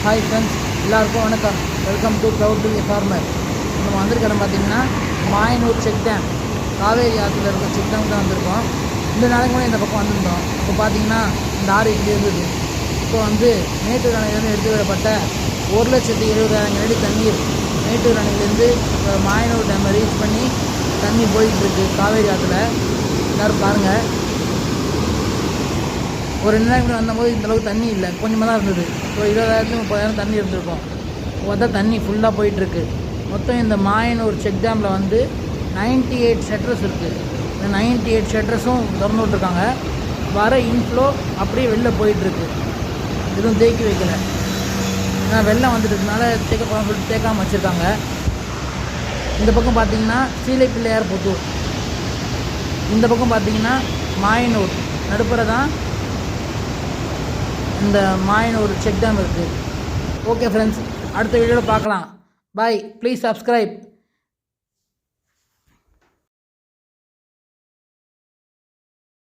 Hi friends, எல்லாருக்கும் வணக்கம். Welcome to proud to be farmer. நம்ம வந்திருக்க இடம் பார்த்திங்கன்னா மாயனூர் செக் டேம், காவேரி ஆற்றுல இருக்க செக் டேம் தான் வந்திருக்கோம். இந்த நாளைக்கு கூட இந்த பக்கம் வந்திருந்தோம். இப்போ பார்த்திங்கன்னா இந்த ஆறு இப்படி இருந்தது. இப்போ மேட்டூர் அணையிலேருந்து எடுத்து வரப்பட்ட 1,70,70,000 அடி தண்ணீர் மேட்டூர் அணையிலேருந்து மாயனூர் டேமை ரீச் பண்ணி தண்ணி போயிட்டுருக்கு காவேரி ஆற்றுல. எல்லோரும் பாருங்கள். ஒரு 2 நாளைக்கு வந்தபோது இந்தளவுக்கு தண்ணி இல்லை, கொஞ்சமாக தான் இருந்தது. இப்போ 20,000 30,000 தண்ணி இருந்திருக்கும். இப்போ தான் தண்ணி ஃபுல்லாக போயிட்டுருக்கு. மொத்தம் இந்த மாயனூர் செக் டேமில் 98 ஷட்டர்ஸ் இருக்குது. இந்த 98 ஷட்டர்ஸும் திறந்து விட்ருக்காங்க. வர இன்ஃப்ளோ அப்படியே வெளில போயிட்டுருக்கு. எதுவும் தேக்கி வைக்கலை. ஏன்னா வெள்ளம் வந்துட்டுனால தேக்க போகலாம்னு சொல்லிட்டு தேக்காமல் வச்சுருக்காங்க. இந்த பக்கம் பார்த்திங்கன்னா சீலை பிள்ளையார் புத்தூர், இந்த பக்கம் பார்த்திங்கன்னா மாயனூர், நடுப்புற தான் இந்த மாயனூர் செக் டேம் இருக்குது. ஓகே ஃப்ரெண்ட்ஸ், அடுத்த வீடியோவில் பார்க்கலாம். பாய். Please subscribe.